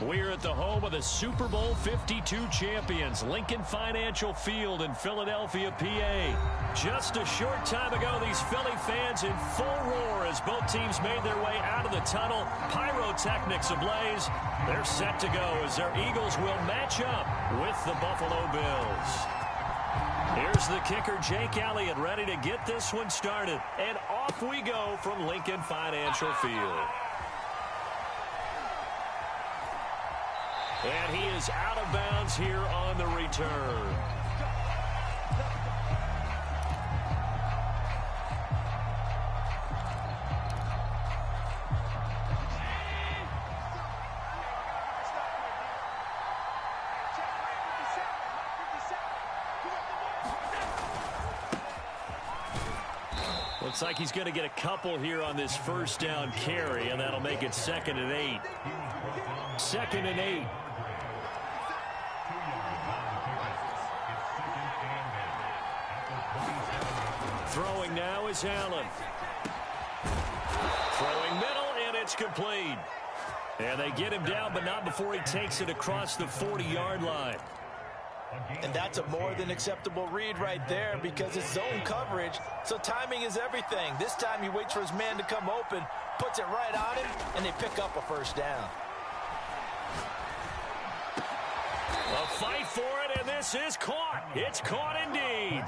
We're at the home of the Super Bowl 52 champions, Lincoln Financial Field in Philadelphia, PA. Just a short time ago, these Philly fans in full roar as both teams made their way out of the tunnel. Pyrotechnics ablaze. They're set to go as their Eagles will match up with the Buffalo Bills. Here's the kicker, Jake Elliott, ready to get this one started. And off we go from Lincoln Financial Field. And he is out of bounds here on the return. Looks like he's going to get a couple here on this first down carry, and that'll make it 2nd and 8. 2nd and 8. Throwing now is Allen. Throwing middle, and it's complete. And they get him down, but not before he takes it across the 40-yard line. And that's a more than acceptable read right there because it's zone coverage, so timing is everything. This time he waits for his man to come open, puts it right on him, and they pick up a first down. A fight for it, and this is caught. It's caught indeed.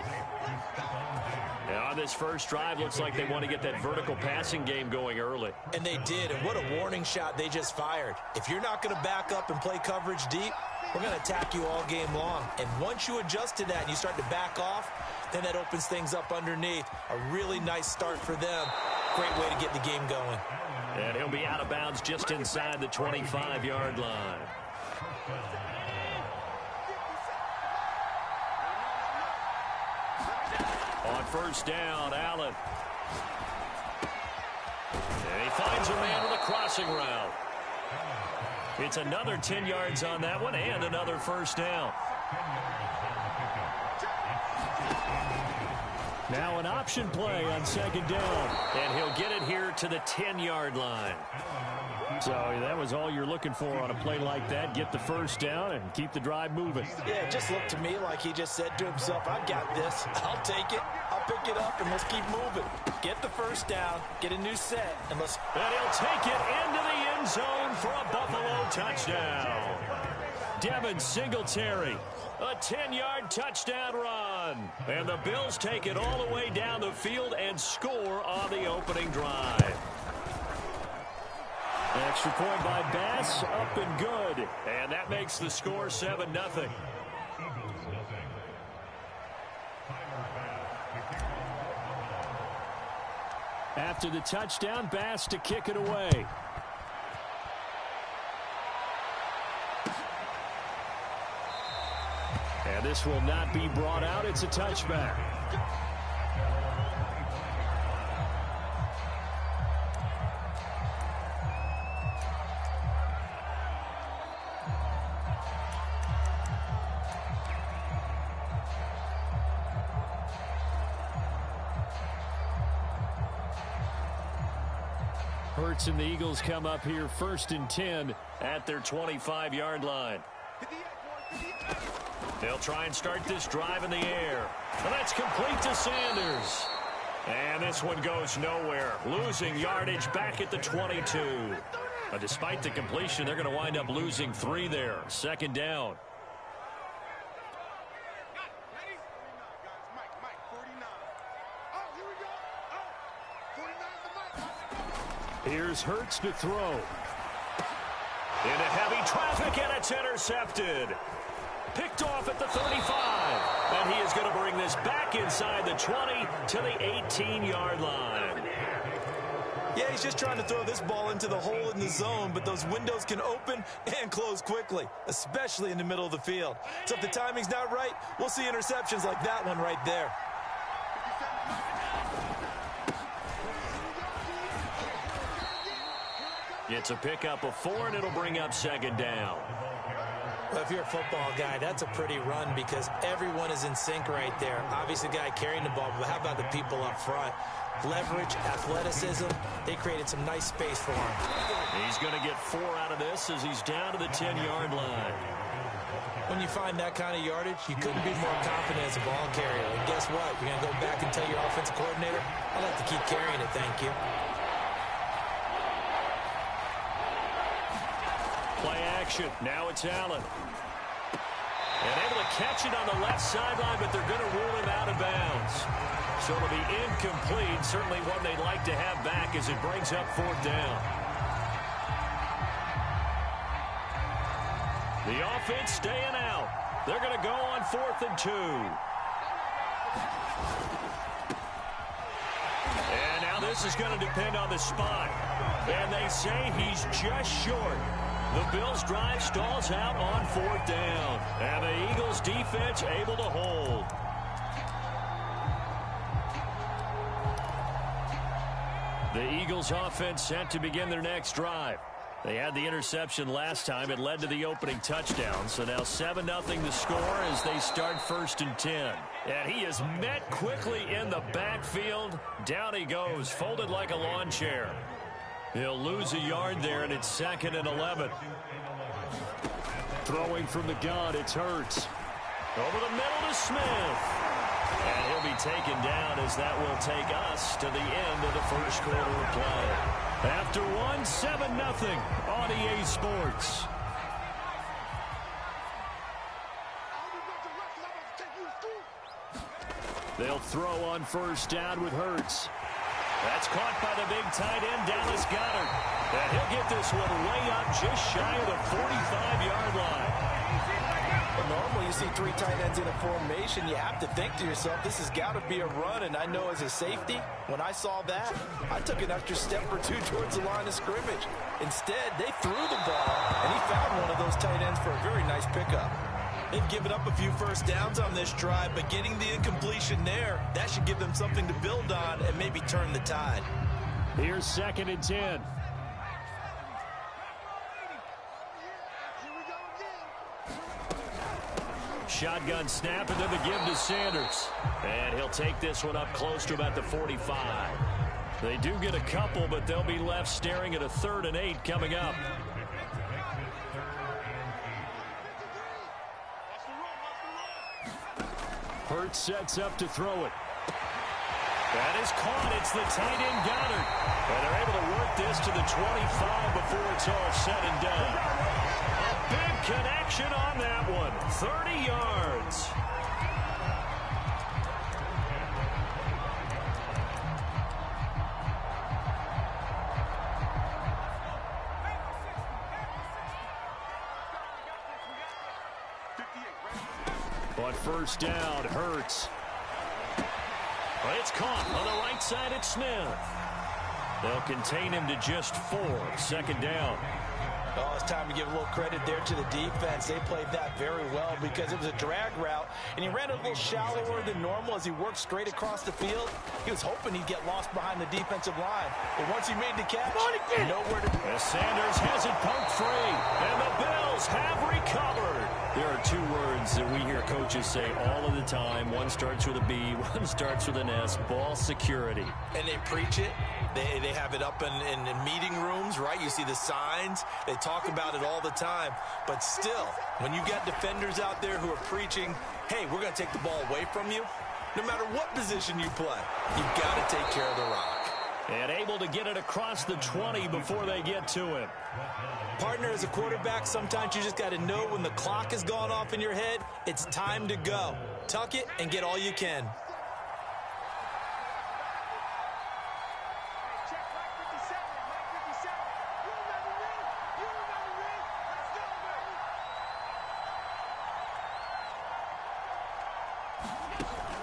Now on this first drive, looks like they want to get that vertical passing game going early. And they did, and what a warning shot they just fired. If you're not going to back up and play coverage deep, we're going to attack you all game long. And once you adjust to that and you start to back off, then that opens things up underneath. A really nice start for them. Great way to get the game going. And he'll be out of bounds just inside the 25-yard line. On first down, Allen. And he finds a man with a crossing route. It's another 10 yards on that one and another first down. Now an option play on 2nd down. And he'll get it here to the 10-yard line. So that was all you're looking for on a play like that. Get the first down and keep the drive moving. Yeah, it just looked to me like he just said to himself, I've got this. I'll take it. I'll pick it up, and let's keep moving. Get the first down, get a new set, and let's... And he'll take it into the end zone for a Buffalo touchdown. Devin Singletary, a 10-yard touchdown run. And the Bills take it all the way down the field and score on the opening drive. Extra point by Bass, up and good. And that makes the score 7-0. After the touchdown, Bass to kick it away. And this will not be brought out. It's a touchback. Hurts and the Eagles come up here 1st and 10 at their 25-yard line. They'll try and start this drive in the air. And that's complete to Sanders. And this one goes nowhere. Losing yardage back at the 22. But despite the completion, they're going to wind up losing 3 there. 2nd down. Here's Hurts to throw. Into heavy traffic, and it's intercepted. Picked off at the 35. And he is going to bring this back inside the 20 to the 18-yard line. Yeah, he's just trying to throw this ball into the hole in the zone, but those windows can open and close quickly, especially in the middle of the field. So if the timing's not right, we'll see interceptions like that one right there. It's a pickup of 4, and it'll bring up 2nd down. Well, if you're a football guy, that's a pretty run because everyone is in sync right there. Obviously, the guy carrying the ball, but how about the people up front? leverage, athleticism. They created some nice space for him. He's going to get 4 out of this as he's down to the 10-yard line. When you find that kind of yardage, you couldn't be more confident as a ball carrier. And guess what? You're going to go back and tell your offensive coordinator, I'd like to keep carrying it, thank you. Play action. Now it's Allen. And able to catch it on the left sideline, but they're going to rule him out of bounds. So it'll be incomplete. Certainly one they'd like to have back as it brings up 4th down. The offense staying out. They're going to go on 4th and 2. And now this is going to depend on the spot. And they say he's just short. The Bills' drive stalls out on 4th down. And the Eagles' defense able to hold. The Eagles' offense set to begin their next drive. They had the interception last time. It led to the opening touchdown. So now 7-0 the score as they start 1st and 10. And he is met quickly in the backfield. Down he goes, folded like a lawn chair. He'll lose a yard there, and it's 2nd and 11. Throwing from the gun, it's Hurts. Over the middle to Smith. And he'll be taken down as that will take us to the end of the first quarter of play. After 7-0 on EA Sports. They'll throw on 1st down with Hurts. That's caught by the big tight end, Dallas Goedert. And he'll get this one way up just shy of the 45-yard line. Well, normally you see 3 tight ends in a formation. You have to think to yourself, this has got to be a run. And I know as a safety, when I saw that, I took an extra step or 2 towards the line of scrimmage. Instead, they threw the ball, and he found one of those tight ends for a very nice pickup. They've given up a few first downs on this drive, but getting the incompletion there, that should give them something to build on and maybe turn the tide. Here's 2nd and 10. Shotgun snap, and then the give to Sanders. And he'll take this one up close to about the 45. They do get a couple, but they'll be left staring at a 3rd and 8 coming up. Hurts sets up to throw it. That is caught. It's the tight end Goddard. And they're able to work this to the 25 before it's all said and done. A big connection on that one. 30 yards. On 1st down, Hurts. But it's caught on the right side at Smith. They'll contain him to just 4. 2nd down. Oh, it's time to give a little credit there to the defense. They played that very well because it was a drag route, and he ran a little shallower than normal as he worked straight across the field. He was hoping he'd get lost behind the defensive line. But once he made the catch, nowhere to... As Sanders has it poked free, and the Bills have recovered. There are 2 words that we hear coaches say all of the time. One starts with a B, one starts with an S. Ball security. And they preach it. They have it up in meeting rooms, right? You see the signs. They talk about it all the time. But still, when you got defenders out there who are preaching, hey, we're going to take the ball away from you, no matter what position you play, you've got to take care of the rock. And able to get it across the 20 before they get to him. Partner, as a quarterback, sometimes you just got to know when the clock has gone off in your head, it's time to go. Tuck it and get all you can.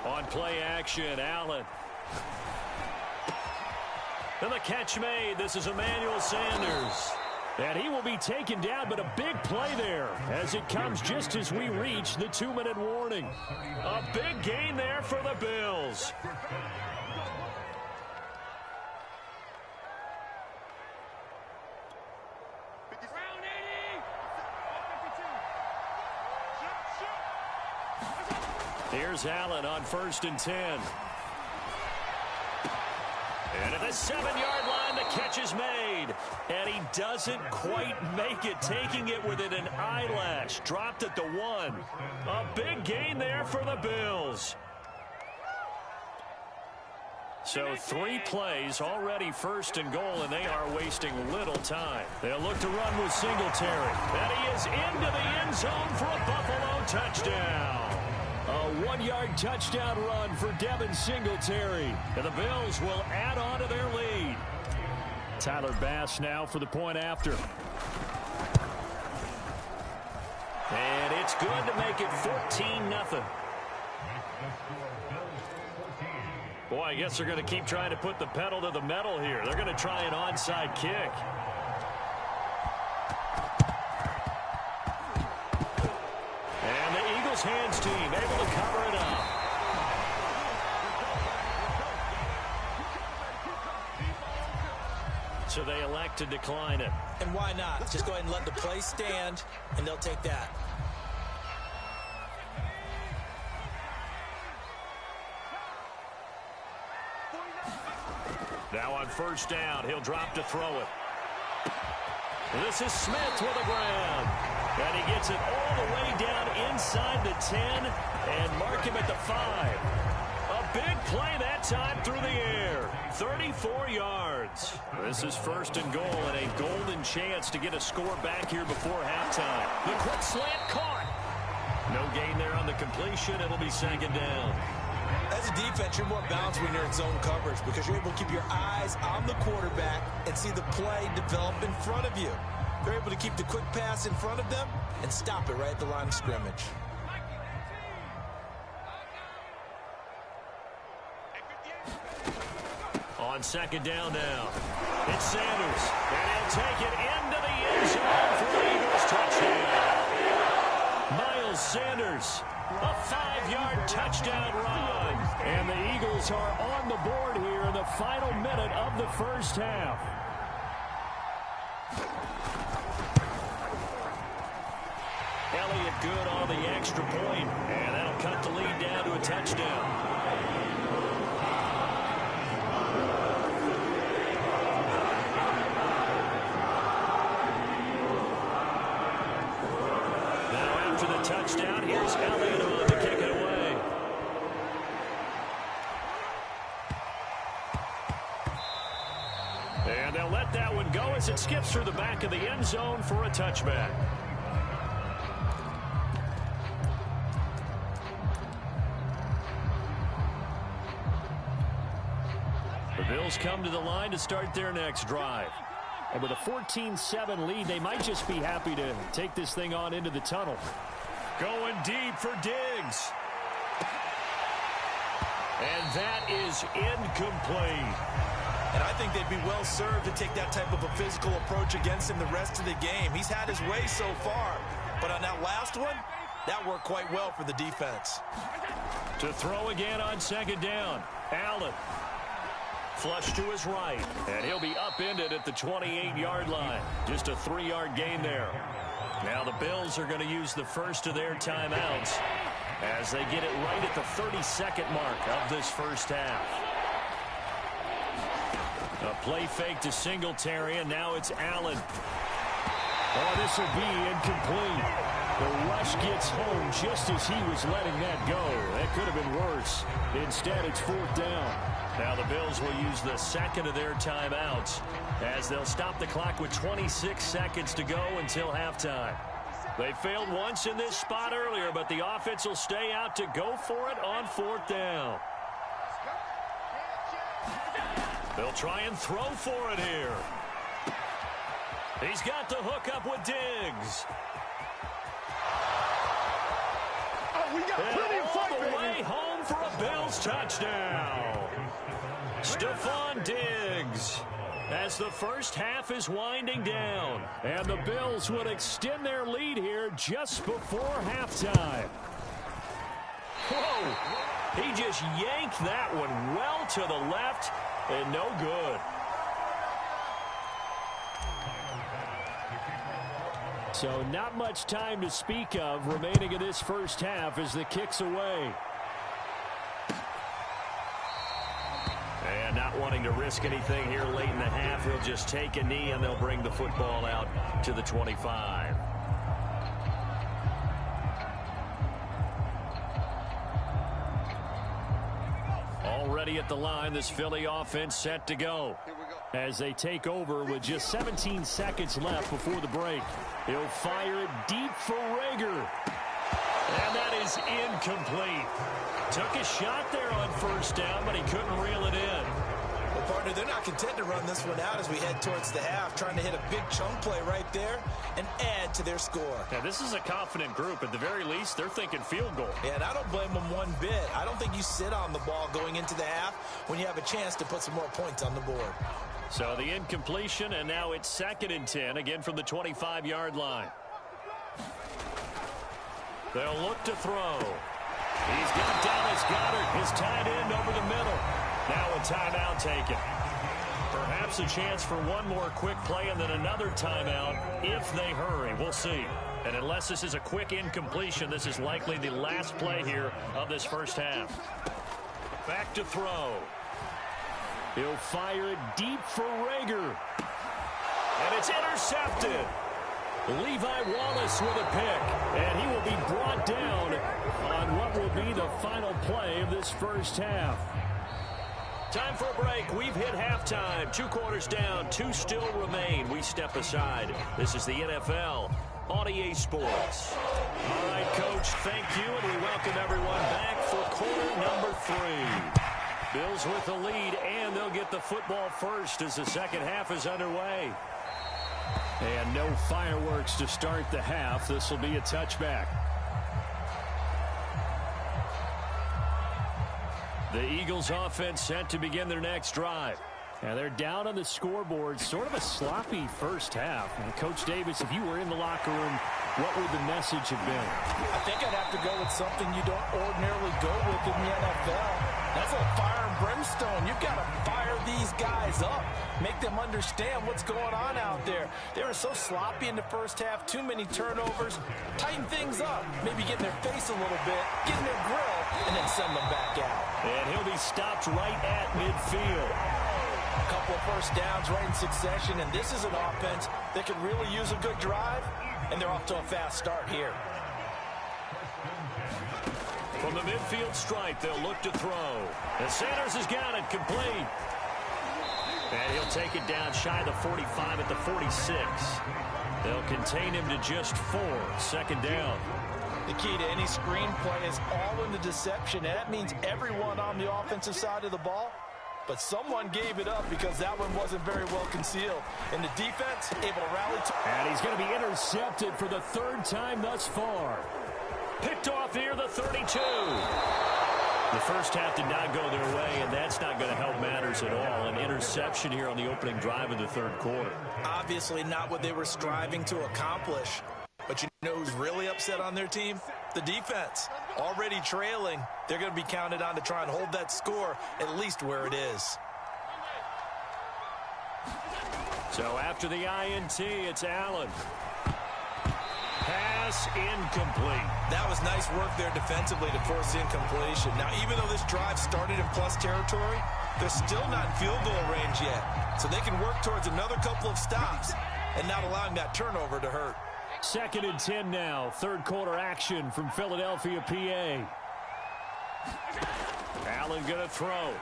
On play action, Allen. And the catch made. This is Emmanuel Sanders. And he will be taken down, but a big play there as it comes just as we reach the 2-minute warning. A big gain there for the Bills. Here's Allen on 1st and 10. And at the 7-yard line, the catch is made. And he doesn't quite make it, taking it within an eyelash. Dropped at the 1. A big gain there for the Bills. So 3 plays, already 1st and goal, and they are wasting little time. They'll look to run with Singletary. And he is into the end zone for a Buffalo touchdown. A 1-yard touchdown run for Devin Singletary. And the Bills will add on to their lead. Tyler Bass now for the point after. And it's good to make it 14-0. Boy, I guess they're going to keep trying to put the pedal to the metal here. They're going to try an onside kick. And the Eagles hands team able to cover it up. So they elect to decline it. And why not? Just go ahead and let the play stand, and they'll take that. Now on 1st down, he'll drop to throw it. This is Smith with a grab. And he gets it all the way down inside the 10 and mark him at the 5. A big play that time through the air. 34 yards. This is 1st and goal and a golden chance to get a score back here before halftime. The quick slant caught. No gain there on the completion. It'll be 2nd down. As a defense, you're more balanced when you're in zone coverage because you're able to keep your eyes on the quarterback and see the play develop in front of you. They're able to keep the quick pass in front of them and stop it right at the line of scrimmage. On 2nd down now, it's Sanders, and he'll take it into the end zone for the Eagles touchdown. Miles Sanders, a 5-yard touchdown run. And the Eagles are on the board here in the final minute of the 1st half. Elliott good on the extra point, and that'll cut the lead down to a touchdown. Touchdown. Here's Elliott on to kick it away. And they'll let that one go as it skips through the back of the end zone for a touchback. The Bills come to the line to start their next drive. And with a 14-7 lead, they might just be happy to take this thing on into the tunnel. Going deep for Diggs. And that is incomplete. And I think they'd be well served to take that type of a physical approach against him the rest of the game. He's had his way so far. But on that last one, that worked quite well for the defense. To throw again on 2nd down. Allen. Flush to his right. And he'll be upended at the 28-yard line. Just a 3-yard gain there. Now the Bills are going to use the first of their timeouts as they get it right at the 32nd mark of this 1st half. A play fake to Singletary, and now it's Allen. Oh, this will be incomplete. The rush gets home just as he was letting that go. That could have been worse. Instead, it's 4th down. Now the Bills will use the 2nd of their timeouts as they'll stop the clock with 26 seconds to go until halftime. They failed once in this spot earlier, but the offense will stay out to go for it on 4th down. They'll try and throw for it here. He's got the hookup with Diggs. Oh, we got plenty of fun, all the way home for a Bills touchdown. Stephon Diggs as the 1st half is winding down. And the Bills would extend their lead here just before halftime. Whoa! He just yanked that one well to the left and no good. So not much time to speak of remaining in this 1st half as the kick's away. And not wanting to risk anything here late in the half. He'll just take a knee, and they'll bring the football out to the 25. Already at the line, this Philly offense set to go as they take over with just 17 seconds left before the break. He'll fire it deep for Rager. And that is incomplete. Took a shot there on first down, but he couldn't reel it in. Well, partner, they're not content to run this one out as we head towards the half, trying to hit a big chunk play right there and add to their score. Yeah, this is a confident group. At the very least, they're thinking field goal. Yeah, and I don't blame them one bit. I don't think you sit on the ball going into the half when you have a chance to put some more points on the board. So the incompletion, and now it's 2nd and 10, again from the 25-yard line. They'll look to throw. He's got Dallas Goedert, his tight end, over the middle. Now a timeout taken. Perhaps a chance for one more quick play and then another timeout if they hurry. We'll see. And unless this is a quick incompletion, this is likely the last play here of this first half. Back to throw. He'll fire it deep for Rager. And it's intercepted. Levi Wallace with a pick. And he will be brought down on what will be the final play of this first half. Time for a break. We've hit halftime. 2 quarters down. 2 still remain. We step aside. This is the NFL on EA Sports. All right, Coach, thank you, and we welcome everyone back for quarter number 3. Bills with the lead, and they'll get the football first as the second half is underway. And no fireworks to start the half. This will be a touchback. The Eagles offense set to begin their next drive. And they're down on the scoreboard. Sort of a sloppy first half. And Coach Davis, if you were in the locker room, what would the message have been? I think I'd have to go with something you don't ordinarily go with in the NFL. That's a fire and brimstone. You've got to fire these guys up. Make them understand what's going on out there. They were so sloppy in the first half. Too many turnovers. Tighten things up. Maybe get in their face a little bit. Get in their grill. And then send them back out. And he'll be stopped right at midfield. A couple of first downs right in succession. And this is an offense that could really use a good drive. And they're off to a fast start here. From the midfield stripe, they'll look to throw. And Sanders has got it complete. And he'll take it down shy of the 45 at the 46. They'll contain him to just 4. 2nd down. The key to any screenplay is all in the deception. And that means everyone on the offensive side of the ball. But someone gave it up because that one wasn't very well concealed. And the defense able to rally. And he's going to be intercepted for the 3rd time thus far. Picked off near the 32. The first half did not go their way, and that's not going to help matters at all. An interception here on the opening drive of the 3rd quarter. Obviously not what they were striving to accomplish. But you know who's really upset on their team? The defense. Already trailing. They're going to be counted on to try and hold that score at least where it is. So after the INT, it's Allen. Pass incomplete. That was nice work there defensively to force incompletion. Now, even though this drive started in plus territory, they're still not in field goal range yet. So they can work towards another couple of stops and not allowing that turnover to hurt. 2nd and 10 now. 3rd quarter action from Philadelphia, PA. Allen going to throw.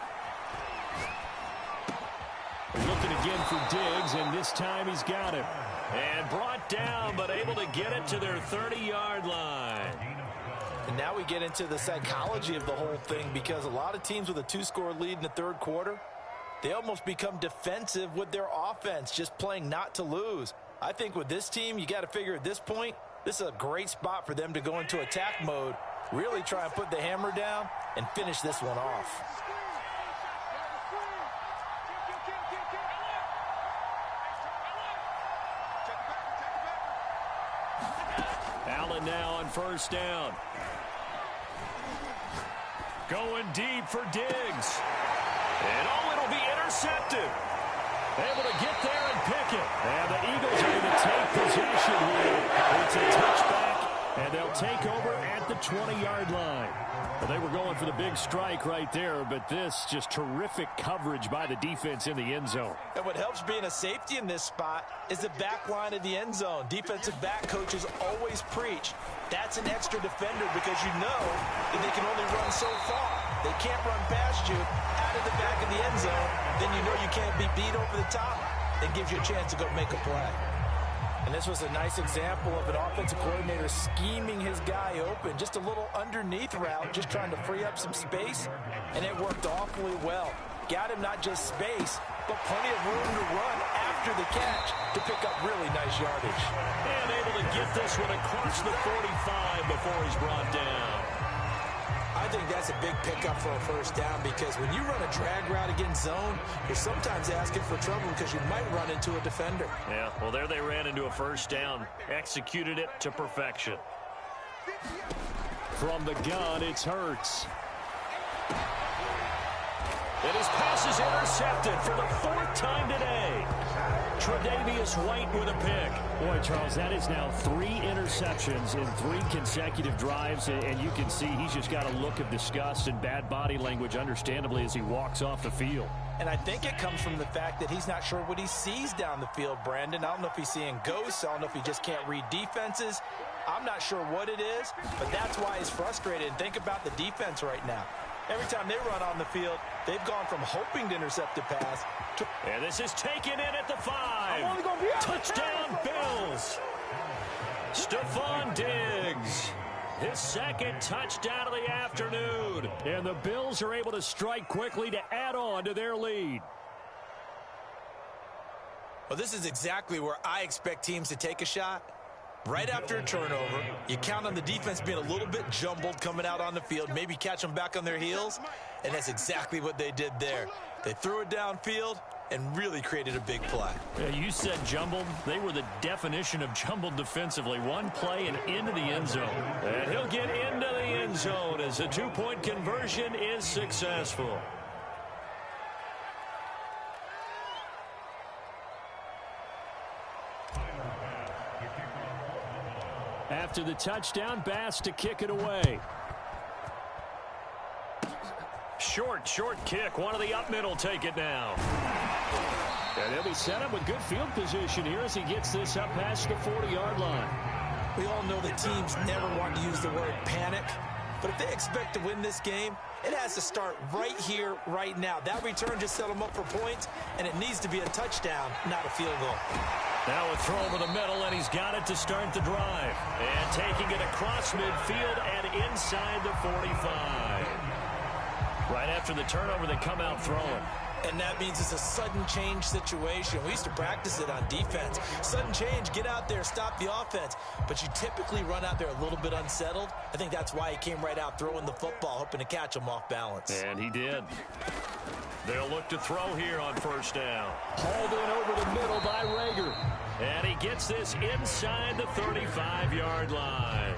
Looking again for Diggs, and this time he's got it. And brought down, but able to get it to their 30-yard line. And now we get into the psychology of the whole thing, because a lot of teams with a 2-score lead in the 3rd quarter, they almost become defensive with their offense, just playing not to lose. I think with this team, you got to figure at this point, this is a great spot for them to go into attack mode, really try and put the hammer down and finish this one off. Allen now on 1st down. Going deep for Diggs. And it'll be intercepted. Able to get there and pick it. And the Eagles are going to take possession here. It's a touchback And they'll take over at the 20-yard line. Well, they were going for the big strike right there, but this just terrific coverage by the defense in the end zone. And what helps being a safety in this spot is the back line of the end zone. Defensive back coaches always preach. That's an extra defender because you know that they can only run so far. They can't run past you out of the back of the end zone. Then you know you can't be beat over the top. It gives you a chance to go make a play. And this was a nice example of an offensive coordinator scheming his guy open. Just a little underneath route, just trying to free up some space, and it worked awfully well. Got him not just space, but plenty of room to run after the catch to pick up really nice yardage. And able to get this one across the 45 before he's brought down. I think that's a big pickup for a first down because when you run a drag route against zone, you're sometimes asking for trouble because you might run into a defender. Yeah, well, there they ran into a first down. Executed it to perfection. From the gun, it's Hurts. And his pass is intercepted for the 4th time today. Tre'Davious White with a pick. Boy, Charles, that is now 3 interceptions in 3 consecutive drives, and you can see he's just got a look of disgust and bad body language, understandably, as he walks off the field. And I think it comes from the fact that he's not sure what he sees down the field, Brandon. I don't know if he's seeing ghosts. I don't know if he just can't read defenses. I'm not sure what it is, but that's why he's frustrated. And think about the defense right now. Every time they run on the field, they've gone from hoping to intercept a pass to... And this is taken in at the 5. Touchdown, Bills. Stephon Diggs. His 2nd touchdown of the afternoon. And the Bills are able to strike quickly to add on to their lead. Well, this is exactly where I expect teams to take a shot. Right after a turnover, you count on the defense being a little bit jumbled coming out on the field, maybe catch them back on their heels, and that's exactly what they did there. They threw it downfield and really created a big play. Yeah, you said jumbled. They were the definition of jumbled defensively. One play and into the end zone. And he'll get into the end zone as the 2-point conversion is successful. After the touchdown, Bass to kick it away. Short kick. One of the up middle take it now. And he'll be set up with good field position here as he gets this up past the 40-yard line. We all know that teams never want to use the word panic, but if they expect to win this game, it has to start right here, right now. That return just set them up for points, and it needs to be a touchdown, not a field goal. Now a throw over the middle, and he's got it to start the drive. And taking it across midfield and inside the 45. Right after the turnover, they come out throwing. And that means it's a sudden change situation. We used to practice it on defense. Sudden change, get out there, stop the offense. But you typically run out there a little bit unsettled. I think that's why he came right out throwing the football, hoping to catch him off balance. And he did. They'll look to throw here on first down. Hauled in over the middle by Rager. And he gets this inside the 35-yard line.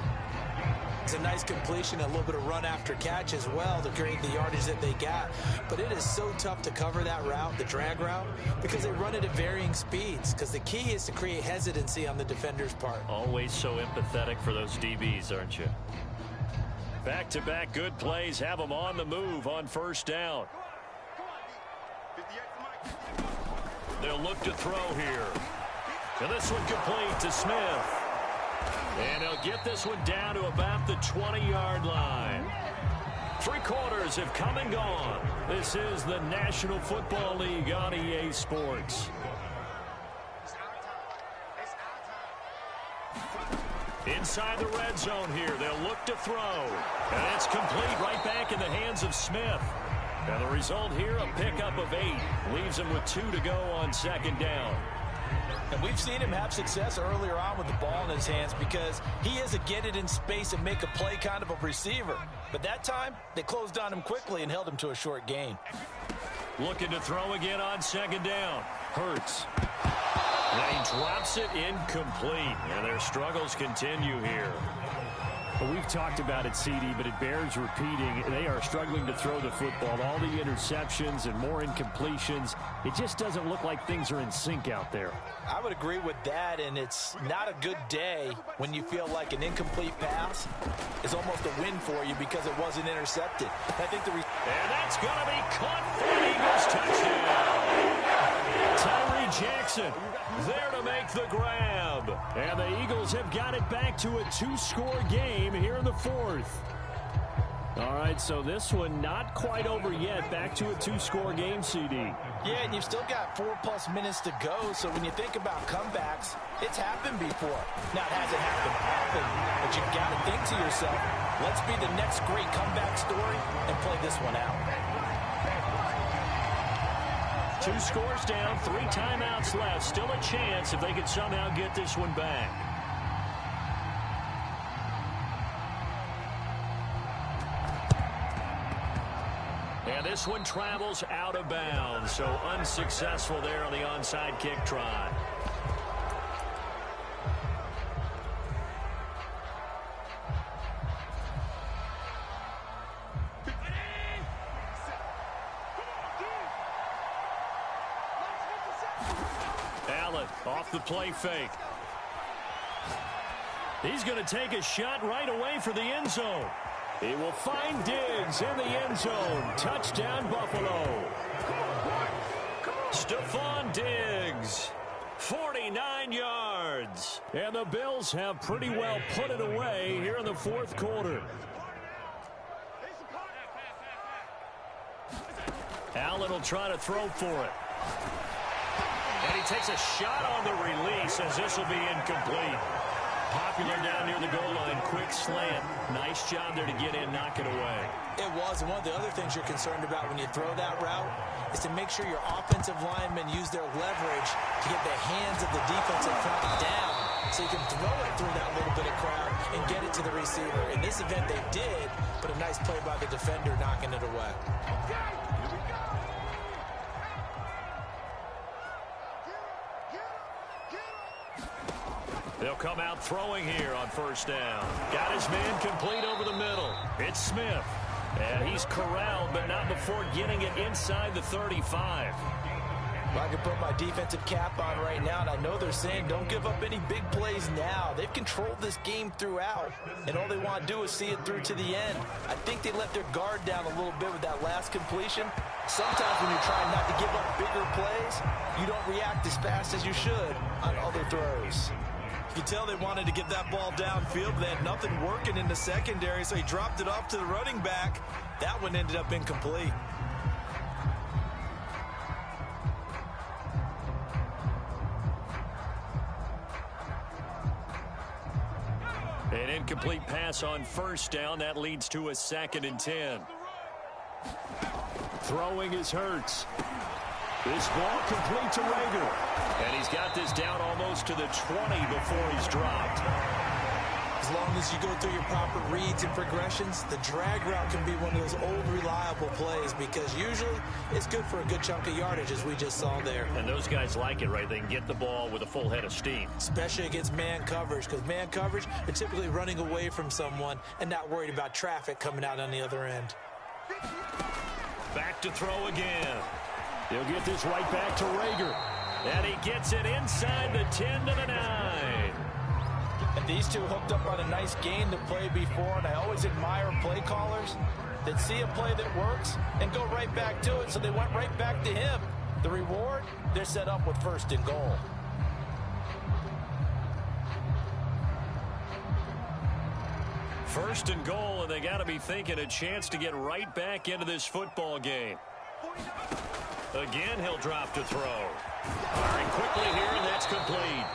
It's a nice completion, a little bit of run after catch as well to create the yardage that they got. But it is so tough to cover that route, the drag route, because they run it at varying speeds. Because the key is to create hesitancy on the defender's part. Always so empathetic for those DBs, aren't you? Back-to-back good plays have them on the move on first down. They'll look to throw here. And this one complete to Smith. And he'll get this one down to about the 20-yard line. 3 quarters have come and gone. This is the National Football League on EA Sports. Inside the red zone here, they'll look to throw. And it's complete right back in the hands of Smith. And the result here, a pickup of 8. Leaves him with 2 to go on second down. And we've seen him have success earlier on with the ball in his hands because he is a get it in space and make a play kind of a receiver. But that time, they closed on him quickly and held him to a short gain. Looking to throw again on second down. Hurts. Now he drops it incomplete. And their struggles continue here. Well, we've talked about it, CD, but it bears repeating. They are struggling to throw the football. All the interceptions and more incompletions. It just doesn't look like things are in sync out there. I would agree with that, and it's not a good day when you feel like an incomplete pass is almost a win for you because it wasn't intercepted. I think and that's going to be caught for an Eagles touchdown. Tyree Jackson there to make the grab. And the Eagles have got it back to a 2-score game here in the fourth. All right, so this one not quite over yet. Back to a 2-score game, CD. Yeah, and you've still got 4+ minutes to go, so when you think about comebacks, it's happened before. Now, it hasn't happened often, but you've got to think to yourself, let's be the next great comeback story and play this one out. 2 scores down, 3 timeouts left. Still a chance if they could somehow get this one back. And this one travels out of bounds, so unsuccessful there on the onside kick try. Allen off the play fake. He's going to take a shot right away for the end zone. He will find Diggs in the end zone. Touchdown, Buffalo. Stephon Diggs, 49 yards. And the Bills have pretty well put it away here in the fourth quarter. Allen will try to throw for it. And he takes a shot on the release as this will be incomplete. Popular down near the goal line, quick slant. Nice job there to get in, knock it away. It was, and one of the other things you're concerned about when you throw that route is to make sure your offensive linemen use their leverage to get the hands of the defensive front down so you can throw it through that little bit of crowd and get it to the receiver. In this event, they did, but a nice play by the defender knocking it away. They'll come out throwing here on first down. Got his man complete over the middle. It's Smith. And he's corralled, but not before getting it inside the 35. Well, I can put my defensive cap on right now, and I know they're saying don't give up any big plays now. They've controlled this game throughout, and all they want to do is see it through to the end. I think they let their guard down a little bit with that last completion. Sometimes when you're trying not to give up bigger plays, you don't react as fast as you should on other throws. You can tell they wanted to get that ball downfield. They had nothing working in the secondary, so he dropped it off to the running back. That one ended up incomplete. An incomplete pass on first down. That leads to a 2nd and 10. Throwing is Hurts. This ball complete to Rager. And he's got this down almost to the 20 before he's dropped. As long as you go through your proper reads and progressions, the drag route can be one of those old reliable plays because usually it's good for a good chunk of yardage, as we just saw there. And those guys like it, right? They can get the ball with a full head of steam. Especially against man coverage, because man coverage, they're typically running away from someone and not worried about traffic coming out on the other end. Back to throw again. He'll get this right back to Rager. And he gets it inside the 10 to the 9. And these two hooked up on a nice gain to play before, and I always admire play callers that see a play that works and go right back to it, so they went right back to him. The reward, they're set up with 1st and goal. First and goal, and they got to be thinking a chance to get right back into this football game. Again, he'll drop to throw. Firing quickly here, and that's complete.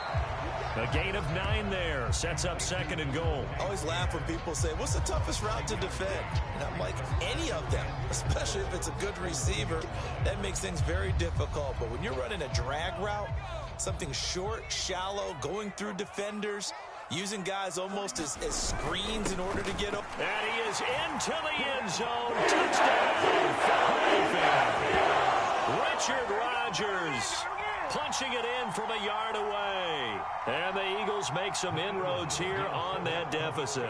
A gain of 9 there. Sets up 2nd and goal. I always laugh when people say, what's the toughest route to defend? And I'm like, any of them, especially if it's a good receiver. That makes things very difficult. But when you're running a drag route, something short, shallow, going through defenders, using guys almost as screens in order to get up. And he is into the end zone. Touchdown, Philadelphia. Richard Rodgers punching it in from a yard away. And the Eagles make some inroads here on that deficit.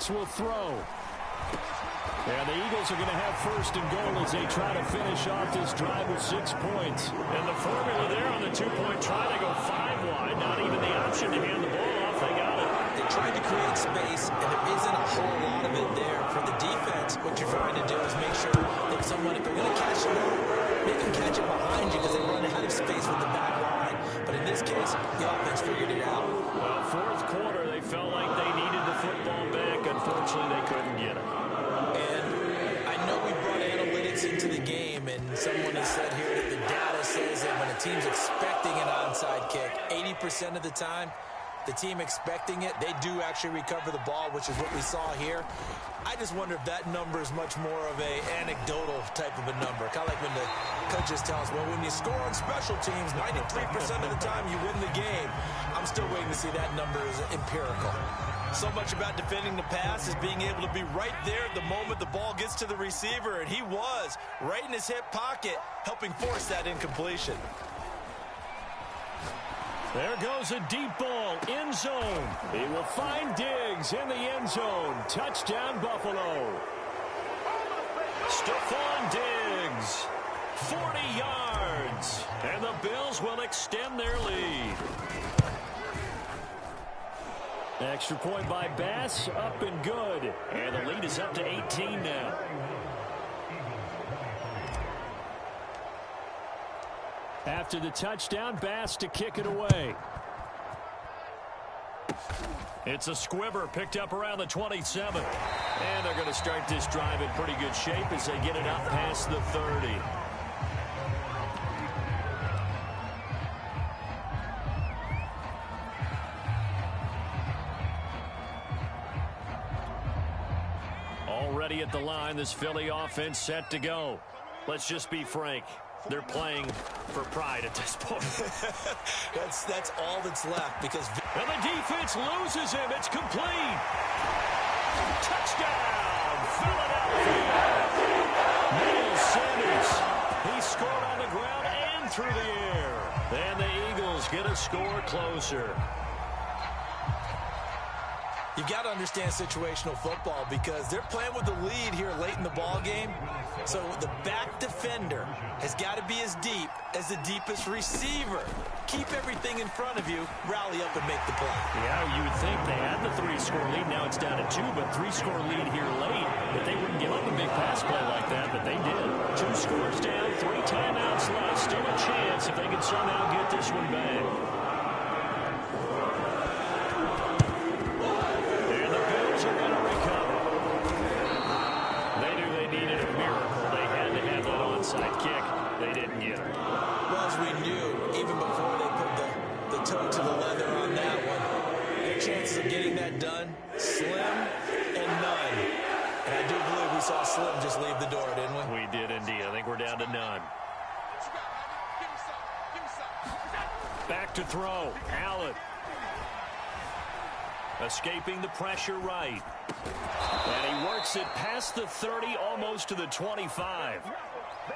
Bucs will throw. And the Eagles are going to have first and goal as they try to finish off this drive with 6 points. And the formula there on the two-point try, they go 5 wide. Not even the option to hand the ball off. They got it. They tried to create space, and there isn't a whole lot of it there. For the defense, what you're trying to do is make sure that someone, if they're going to catch it, make them catch it behind you because they run out of space with the back line. But in this case, the offense figured it out. Well, fourth quarter, they felt like they needed the football back. Unfortunately, they couldn't get it. Into the game, and someone has said here that the data says that when a team's expecting an onside kick, 80% of the time, the team expecting it, they do actually recover the ball, which is what we saw here. I just wonder if that number is much more of a anecdotal type of a number. Kind of like when the coaches tell us, well, when you score on special teams, 93% of the time you win the game. I'm still waiting to see that number is empirical. So much about defending the pass is being able to be right there at the moment the ball gets to the receiver, and he was right in his hip pocket, helping force that incompletion. There goes a deep ball, end zone. He will find Diggs in the end zone. Touchdown, Buffalo. Stephon Diggs, 40 yards, and the Bills will extend their lead. Extra point by Bass, up and good. And the lead is up to 18 now. After the touchdown, Bass to kick it away. It's a squibber picked up around the 27. And they're going to start this drive in pretty good shape as they get it up past the 30. Already at the line, this Philly offense set to go. Let's just be frank. They're playing for pride at this point. that's all that's left because... And the defense loses him. It's complete. Touchdown, Philadelphia. Miles Sanders. He scored on the ground and through the air. And the Eagles get a score closer. You've got to understand situational football because they're playing with the lead here late in the ball game. So the back defender has got to be as deep as the deepest receiver. Keep everything in front of you, rally up and make the play. Yeah, you would think they had the 3-score lead. Now it's down to 2, but 3-score lead here late. But they wouldn't give up a big pass play like that, but they did. 2 scores down, 3 timeouts left. Still a chance if they can somehow get this one back. Kick. They didn't get it. Well, as we knew, even before they put the toe to the leather on that one, their chances of getting that done, slim and none. And I do believe we saw Slim just leave the door, didn't we? We did indeed. I think we're down to none. Back to throw. Allen. Escaping the pressure right. And he works it past the 30, almost to the 25.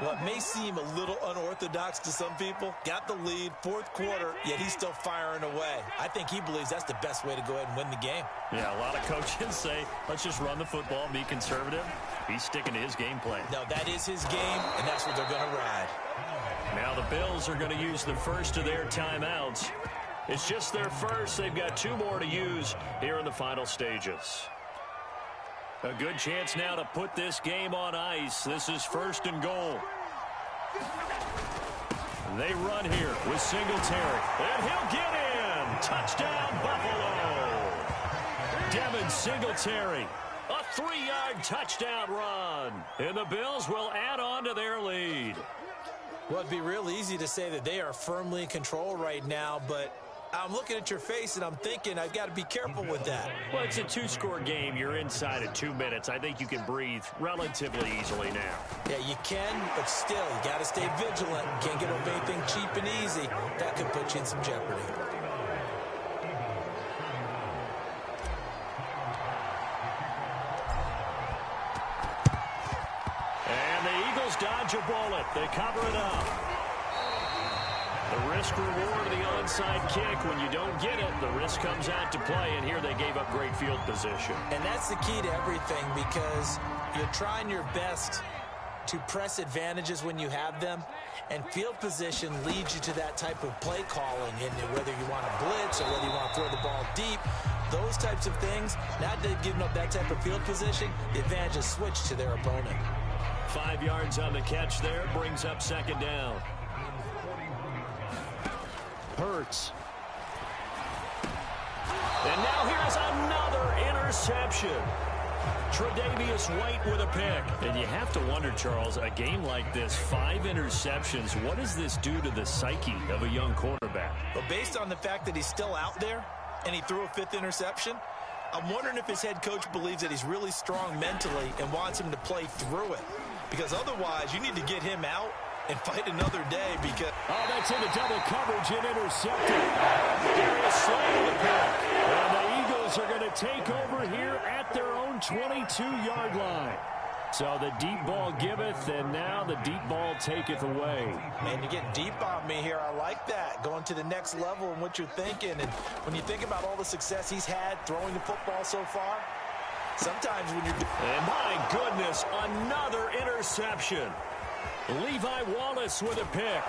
What may seem a little unorthodox to some people, got the lead, fourth quarter, yet he's still firing away. I think he believes that's the best way to go ahead and win the game. Yeah, a lot of coaches say, let's just run the football and be conservative. He's sticking to his game plan. No, that is his game, and that's what they're going to ride. Now the Bills are going to use the first of their timeouts. It's just their first. They've got 2 more to use here in the final stages. A good chance now to put this game on ice. This is first and goal. They run here with Singletary. And he'll get in. Touchdown, Buffalo. Devin Singletary. A 3-yard touchdown run. And the Bills will add on to their lead. Well, it'd be real easy to say that they are firmly in control right now, but I'm looking at your face and I'm thinking I've got to be careful with that. Well, it's a 2-score game. You're inside of 2 minutes. I think you can breathe relatively easily now. Yeah, you can, but still, you got to stay vigilant. Can't get over anything cheap and easy. That could put you in some jeopardy. And the Eagles dodge a bullet. They cover it up. The risk-reward of the onside kick. When you don't get it, the risk comes out to play, and here they gave up great field position. And that's the key to everything, because you're trying your best to press advantages when you have them, and field position leads you to that type of play calling, and whether you want to blitz or whether you want to throw the ball deep, those types of things. Now that they've given up that type of field position, the advantage is switched to their opponent. 5 yards on the catch there, brings up second down. Hurts. And now here's another interception. Tre'Davious White with a pick. And you have to wonder, Charles, a game like this, 5 interceptions, what does this do to the psyche of a young quarterback? But based on the fact that he's still out there and he threw a 5th interception, I'm wondering if his head coach believes that he's really strong mentally and wants him to play through it. Because otherwise, you need to get him out and fight another day because... Oh, that's into double coverage and intercepted. Darius Slay with a pick. And the Eagles are going to take over here at their own 22-yard line. So the deep ball giveth, and now the deep ball taketh away. Man, you get deep on me here. I like that. Going to the next level in what you're thinking. And when you think about all the success he's had throwing the football so far, sometimes when you're... And my goodness, another interception. Levi Wallace with a pick.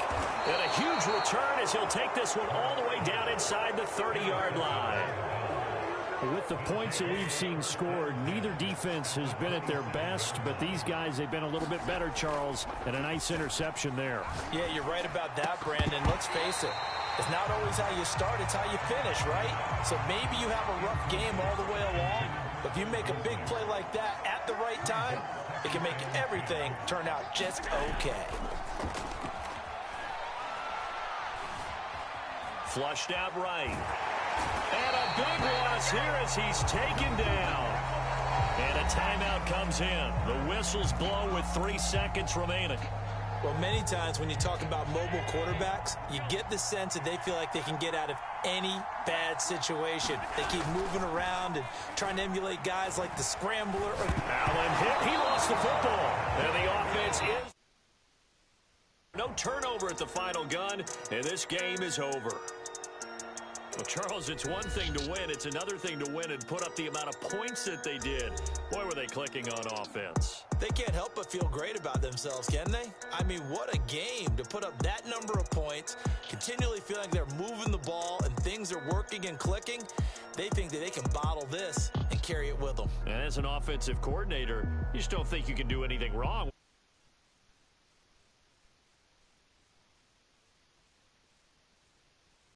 And a huge return as he'll take this one all the way down inside the 30-yard line. With the points that we've seen scored, neither defense has been at their best, but these guys, they've been a little bit better, Charles, and a nice interception there. Yeah, you're right about that, Brandon. Let's face it. It's not always how you start, it's how you finish, right? So maybe you have a rough game all the way along, but if you make a big play like that at the right time, it can make everything turn out just okay. Flushed out right. And a big loss here as he's taken down. And a timeout comes in. The whistles blow with 3 seconds remaining. Well, many times when you talk about mobile quarterbacks, you get the sense that they feel like they can get out of any bad situation. They keep moving around and trying to emulate guys like the scrambler. Allen hit. He lost the football. And the offense is... No turnover at the final gun, and this game is over. Well, Charles, it's one thing to win. It's another thing to win and put up the amount of points that they did. Boy, were they clicking on offense. They can't help but feel great about themselves, can they? I mean, what a game to put up that number of points, continually feeling like they're moving the ball and things are working and clicking. They think that they can bottle this and carry it with them. And as an offensive coordinator, you just don't think you can do anything wrong.